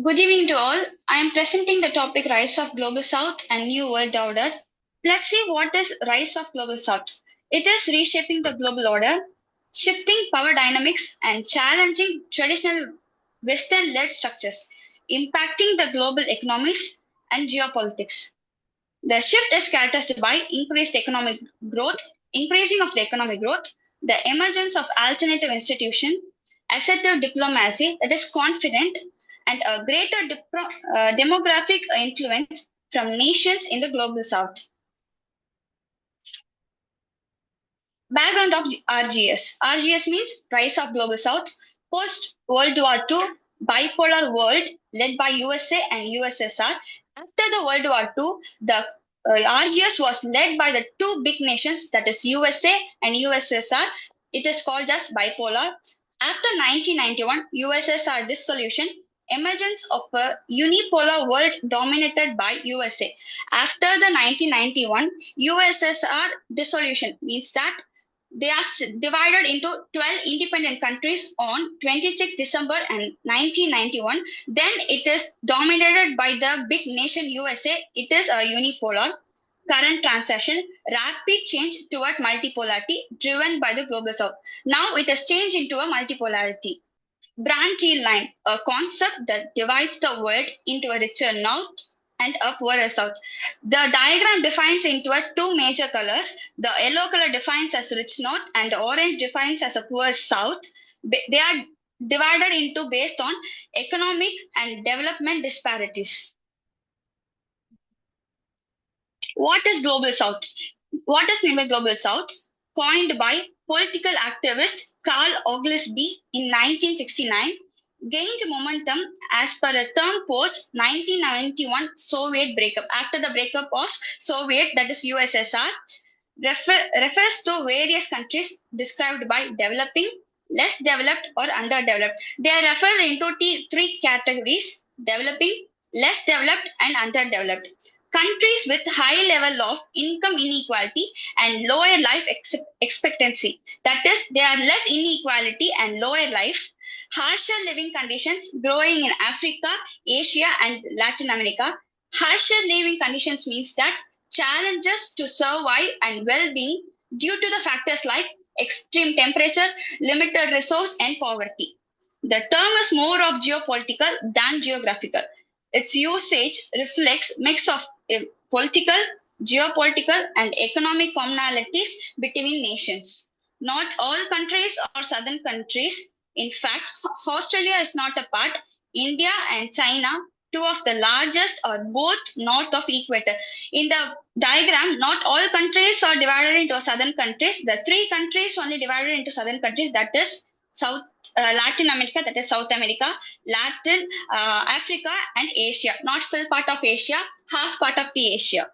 Good evening to all. I am presenting the topic Rise of Global South and New World Order. Let's see what is Rise of Global South. It is reshaping the global order, shifting power dynamics, and challenging traditional Western led structures, impacting the global economies and geopolitics. The shift is characterized by increased economic growth, increasing of the economic growth, the emergence of alternative institutions, assertive diplomacy that is confident, and a greater demographic influence from nations in the global south. Background of RGS. RGS means Rise of Global South. Post World War II, bipolar world led by USA and USSR. After the World War II, the RGS was led by the two big nations, that is USA and USSR. It is called as bipolar. After 1991, USSR dissolution, emergence of a unipolar world dominated by USA. After the 1991 USSR dissolution means that they are divided into 12 independent countries on 26 December and 1991. Then it is dominated by the big nation USA. It is a unipolar. Current transition, rapid change toward multipolarity driven by the global south. Now it has changed into a multipolarity. Branch line, a concept that divides the world into a richer north and a poorer south. The diagram defines into a two major colors. The yellow color defines as rich north and the orange defines as a poor south. They are divided into based on economic and development disparities. What is Global South? What is meant by Global South? Coined by political activist Carl Oglesby in 1969, gained momentum as per a term post 1991 Soviet breakup. After the breakup of Soviet, that is USSR, refers to various countries described by developing, less developed, or underdeveloped. They are referred into three categories: developing, less developed, and underdeveloped. Countries with high level of income inequality and lower life expectancy. That is, there are less inequality and lower life, harsher living conditions growing in Africa, Asia, and Latin America. Harsher living conditions means that challenges to survive and well-being due to the factors like extreme temperature, limited resource, and poverty. The term is more of geopolitical than geographical. Its usage reflects mix of political, geopolitical, and economic commonalities between nations. Not all countries are southern countries. In fact, Australia is not a part. India and China, two of the largest, are both north of equator. In the diagram, not all countries are divided into southern countries. The three countries only divided into southern countries, that is South Latin America, that is South America, Latin Africa, and Asia. Not full part of Asia, half part of the Asia.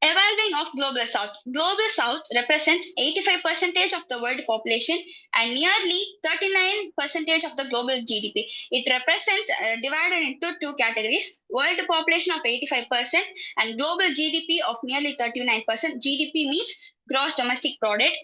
Evolving of Global South. Global South represents 85% of the world population and nearly 39% of the global GDP. It represents divided into two categories: world population of 85% and global GDP of nearly 39%. GDP means gross domestic product.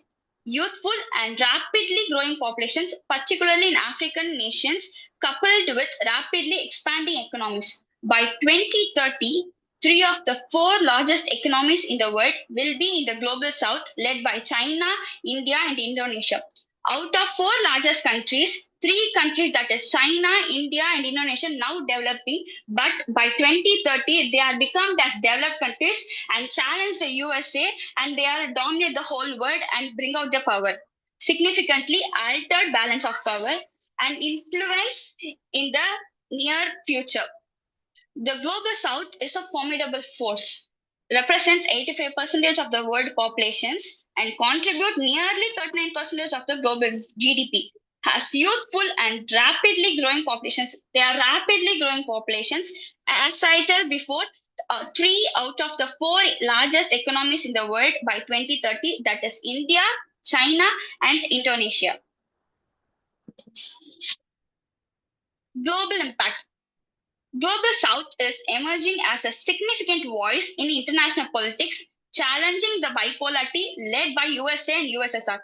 Youthful and rapidly growing populations, particularly in African nations, coupled with rapidly expanding economies. By 2030, three of the four largest economies in the world will be in the global south, led by China, India, and Indonesia. Out of four largest countries, three countries, that is China, India, and Indonesia, now developing, but by 2030 they are become as developed countries and challenge the USA, and they are dominate the whole world and bring out the power. Significantly altered balance of power and influence in the near future. The global south is a formidable force, represents 85% of the world populations and contribute nearly 39% of the global GDP. Has youthful and rapidly growing populations. They are rapidly growing populations. As cited before, three out of the four largest economies in the world by 2030, that is India, China, and Indonesia. Global impact. Global South is emerging as a significant voice in international politics, challenging the bipolarity led by USA and USSR.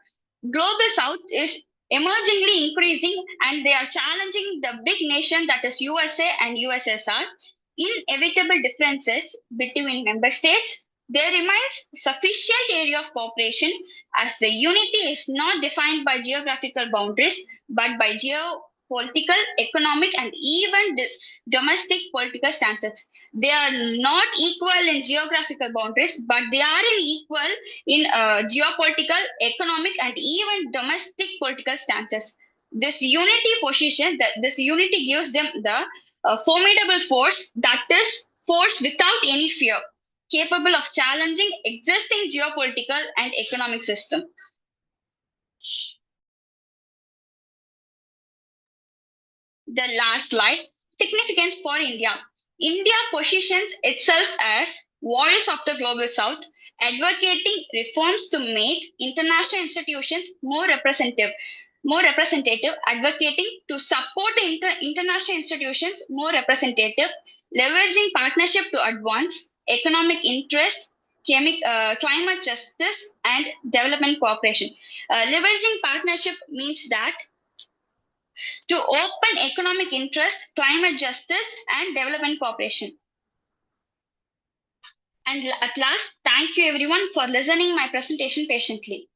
Global South is emergingly increasing, and they are challenging the big nation that is USA and USSR. Inevitable differences between member states, there remains sufficient area of cooperation as the unity is not defined by geographical boundaries but by geopolitical, economic, and even domestic political stances. They are not equal in geographical boundaries, but they are equal in geopolitical, economic, and even domestic political stances. This unity position, this unity gives them the formidable force that is force without any fear, capable of challenging existing geopolitical and economic system. The last slide, significance for India. India positions itself as voice of the global south, advocating reforms to make international institutions more representative, advocating to support international institutions more representative, leveraging partnership to advance economic interest, climate justice, and development cooperation. Leveraging partnership means that to open economic interest, climate justice, and development cooperation. And at last, thank you everyone for listening my presentation patiently.